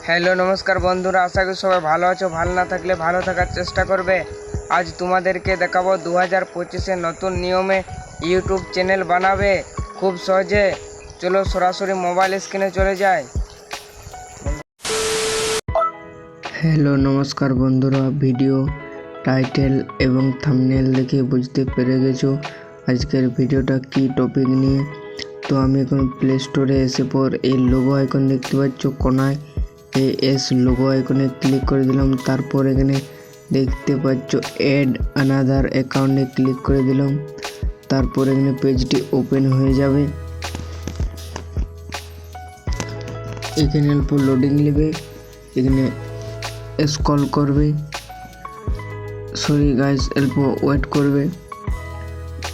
Hello নমস্কার বন্ধুরা, আশা করি সবাই ভালো আছো। ভালো না থাকলে ভালো থাকার চেষ্টা করবে। আজ তোমাদেরকে দেখাবো 2025-এ নতুন নিয়মে ইউটিউব চ্যানেল বানাবে খুব সহজে। চলো সরাসরি মোবাইল স্ক্রিনে চলে যাই। হ্যালো নমস্কার বন্ধুরা, ভিডিও টাইটেল এবং থাম্বনেল দেখে বুঝতে পেরে গেছো আজকের ভিডিওটা কি টপিক নিয়ে। তো আমি এখন প্লে স্টোরে এসে পর এই লোগো আইকন দেখতে পাচ্ছ কোনায়, এই এস লোগো আইকনে ক্লিক করে দিলাম। তারপর এখানে দেখতে পাচ্ছ অ্যাড আনাদার অ্যাকাউন্টে ক্লিক করে দিলাম। তারপর এখানে পেজটি ওপেন হয়ে যাবে। এখানে অল্প লোডিং নেবে, এখানে স্ক্রল করবে, সরি গাইস অল্প ওয়েট করবে।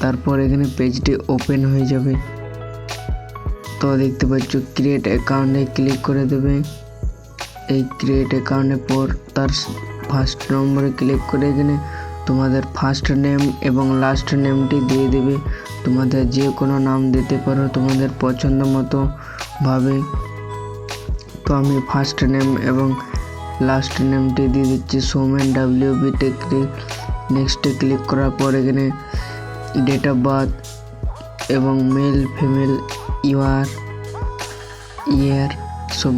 তারপর এখানে পেজটি ওপেন হয়ে যাবে। তো দেখতে পাচ্ছ ক্রিয়েট অ্যাকাউন্টে ক্লিক করে দেবে। এই ক্রিয়েট অ্যাকাউন্টের পর তার ফার্স্ট নম্বরে ক্লিক করে এখানে তোমাদের ফার্স্ট নেম এবং লাস্ট নেমটি দিয়ে দেবে। তোমাদের যে কোনো নাম দিতে পারো তোমাদের পছন্দ মতো ভাবে। তো আমি ফার্স্ট নেম এবং লাস্ট নেমটি দিয়ে দিচ্ছি সৌমেন WB টেকনিক। নেক্সটে ক্লিক করার পর এখানে ডেট অফ বার্থ এবং মেল ফিমেল ইয়ার সব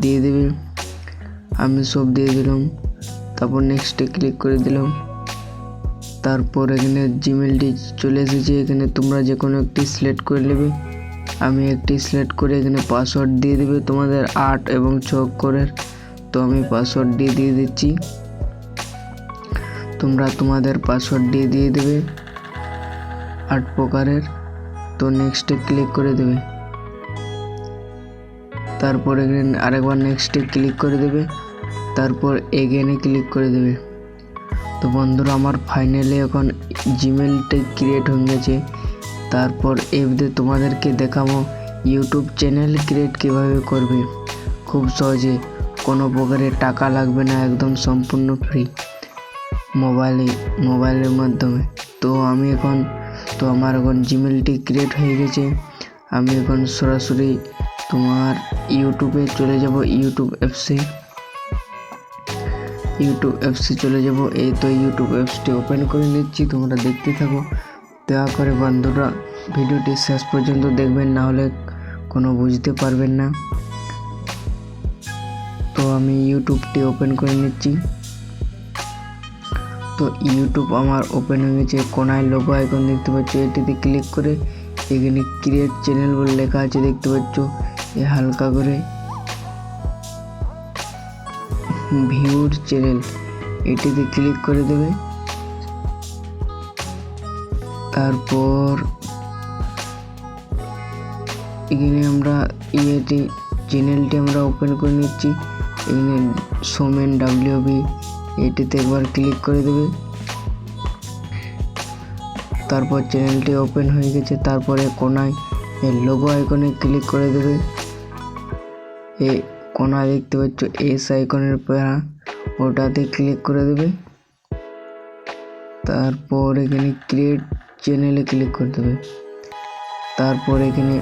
দিয়ে দেবে। আমি সব দিয়ে দিলাম। তারপর নেক্সটে ক্লিক করে দিলাম। তারপর এখানে জিমেলটি চলে এসেছে। এখানে তোমরা যে কোনো একটি সিলেক্ট করে নেবে। আমি একটি সিলেক্ট করে এখানে পাসওয়ার্ড দিয়ে দেবে তোমাদের 8 এবং 6 অক্ষরের। তো আমি পাসওয়ার্ড দিয়ে দিচ্ছি। তোমরা তোমাদের পাসওয়ার্ড দিয়ে দেবে 8 প্রকারের। তো নেক্সটে ক্লিক করে দেবে। তারপর এখানে আরেকবার নেক্সটে ক্লিক করে দেবে। তারপর এগেনে ক্লিক করে দেবে। তো বন্ধুরা আমার ফাইনালি এখন জিমেলটা ক্রিয়েট হয়ে গেছে। তারপর এবারে তোমাদেরকে দেখাবো ইউটিউব চ্যানেল ক্রিয়েট কীভাবে করবে খুব সহজে, কোনো প্রকারের টাকা লাগবে না, একদম সম্পূর্ণ ফ্রি মোবাইলের মাধ্যমে। তো আমার এখন জিমেলটি ক্রিয়েট হয়ে গেছে। আমি এখন সরাসরি তোমার ইউটিউবে চলে যাব। ইউটিউব অ্যাপসে চলে যাব। এই তো ইউটিউব অ্যাপসটি ওপেন করে নিচ্ছি, তোমরা দেখতে থাকো। দয়া করে বন্ধুরা ভিডিওটি শেষ পর্যন্ত দেখবেন, না হলে কোনো বুঝতে পারবেন না। তো আমি ইউটিউবটি ওপেন করে নিচ্ছি। তো ইউটিউব আমার ওপেন হয়ে গেছে। কোনায় লোগো আইকন দেখতে পাচ্ছ, এটিতে ক্লিক করে এখানে ক্রিয়েট চ্যানেল বলে লেখা আছে দেখতে পাচ্ছ। এ হালকা করে ভিউর চ্যানেল এটিতে ক্লিক করে দেবে। তারপর এখানে আমরা চ্যানেলটি আমরা ওপেন করে নিচ্ছি। এখানে সৌমেন WB এটিতে একবার ক্লিক করে দেবে। তারপর চ্যানেলটি ওপেন হয়ে গেছে। তারপরে কোনায় লোগো আইকনে ক্লিক করে দেবে। এই কোনায় দেখতে পাচ্ছ এস আইকনের পেরা, ওটাতে ক্লিক করে দেবে। তারপর এখানে ক্রিয়েট চ্যানেলে ক্লিক করে দেবে। তারপর এখানে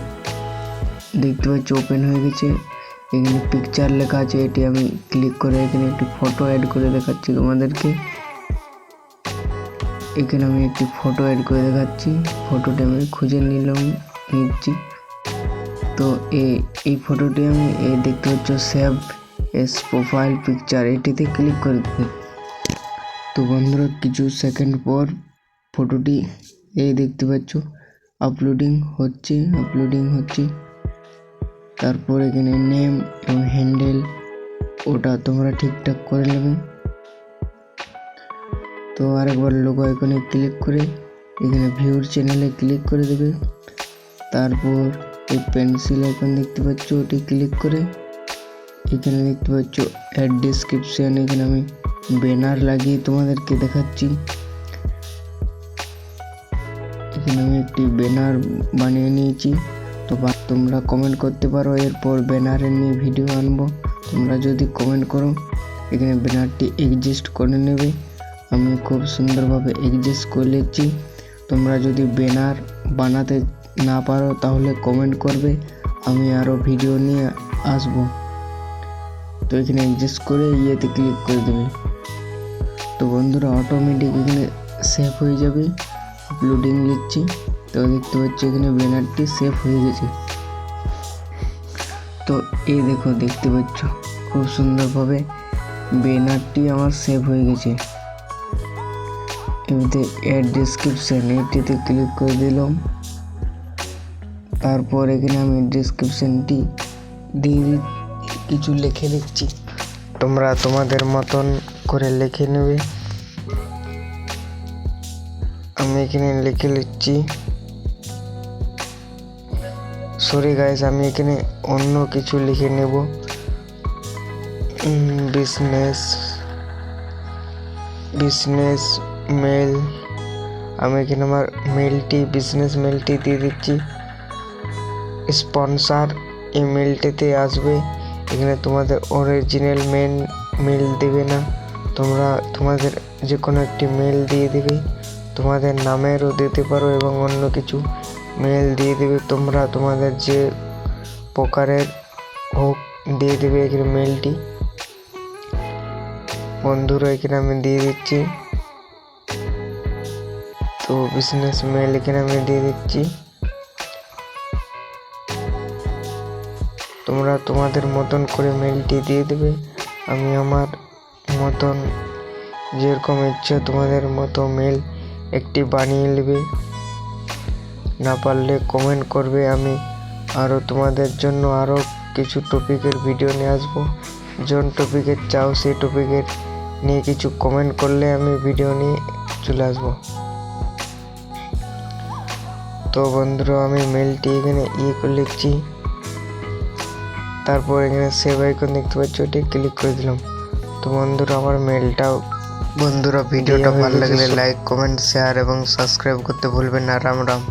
দেখতে পাচ্ছ ওপেন হয়ে গেছে। এখানে পিকচার লেখা আছে, এটি আমি ক্লিক করে এখানে একটি ফটো অ্যাড করে দেখাচ্ছি তোমাদেরকে। এখানে আমি একটি ফটো অ্যাড করে দেখাচ্ছি। ফটোটি আমি খুঁজে নিচ্ছি। তো এই ফটোটি আমি দেখতে পাচ্ছ সেভ এস প্রোফাইল পিকচার, এটিতে ক্লিক করে দেবে। তো বন্ধুরা কিছু সেকেন্ড পর ফটোটি দেখতে পাচ্ছ আপলোডিং হচ্ছে। তারপর এখানে নেম এবং হ্যান্ডেল ওটা তোমরা ঠিকঠাক করে নেবে। তো আরেকবার লোগো আইকনে ক্লিক করে এখানে ভিউর চ্যানেলে ক্লিক করে দেবে। তারপর এই পেন্সিল আইকন দেখতে পাচ্ছ, ওটি ক্লিক করে এখানে দেখতে পাচ্ছ অ্যাড ডেসক্রিপশন, এখানে আমি ব্যানার লাগিয়ে তোমাদেরকে দেখাচ্ছি। এখানে আমি একটি ব্যানার বানিয়ে নিয়েছি। তো তোমরা কমেন্ট করতে পারো, এরপর ব্যানারের নিয়ে ভিডিও আনবো। তোমরা যদি কমেন্ট করো এখানে ব্যানারটি অ্যাডজাস্ট করে নেবে। আমি খুব সুন্দরভাবে অ্যাডজাস্ট করে নিচ্ছি। তোমরা যদি ব্যানার বানাতে না পারো তাহলে কমেন্ট করবে, আমি আরও ভিডিও নিয়ে আসবো। তো এখানে অ্যাডজাস্ট করে ইয়েতে ক্লিক করে দেবে। তো বন্ধুরা অটোমেটিক এখানে সেভ হয়ে যাবে। আপলোডিং লিখছি, তো দেখতে পাচ্ছি এখানে ব্যানারটি সেভ হয়ে গেছে। তো এই দেখো দেখতে পাচ্ছ খুব সুন্দরভাবে ব্যানারটি আমার সেভ হয়ে গেছে। এমনিতে অ্যাড ডেসক্রিপশন এইটিতে ক্লিক করে দিলাম। তারপর এখানে আমি ডেসক্রিপশনটি দিয়ে কিছু লিখে নিচ্ছি। তোমরা তোমাদের মতন করে লিখে নেবে। আমি এখানে লিখে নিচ্ছি। সরি গাইস, আমি এখানে অন্য কিছু লিখে নেব। Business mail. আমি এখানে আমার বিজনেস মেলটি দিয়ে দিচ্ছি। স্পন্সর এই মেলটিতে আসবে। এখানে তোমাদের অরিজিনাল মেল দেবে না, তোমরা তোমাদের যে কোনো একটি মেল দিয়ে দেবে। তোমাদের নামেরও দিতে পারো এবং অন্য কিছু মেল দিয়ে দেবে। তোমরা তোমাদের যে প্রকারের হোক দিয়ে দেবে এখানে মেলটি। বন্ধুরা এখানে আমি দিয়ে দিচ্ছি। তো বিজনেস মেল এখানে আমি দিয়ে দিচ্ছি। তোমরা তোমাদের মতন করে মেলটি দিয়ে দেবে। আমি আমার মতন যেরকম ইচ্ছা তোমাদের মতো মেল একটি বানিয়ে নেবে। না পারলে কমেন্ট করবে, আমি আরও তোমাদের জন্য আরও কিছু টপিকের ভিডিও নিয়ে আসবো। কোন টপিকের চাও সেই টপিকের নিয়ে কিছু কমেন্ট করলে আমি ভিডিও নিয়ে চলে আসবো। তো বন্ধুরা আমি মেলটি এখানে করে লিখছি। তারপর এখানে সেভ আইকন দেখতে পাচ্ছ, ওটি ক্লিক করে দিলাম। তো বন্ধুরা আমার মেলটাও ভিডিওটা ভালো লাগলে লাইক কমেন্ট শেয়ার এবং সাবস্ক্রাইব করতে ভুলবেন না। রাম রাম।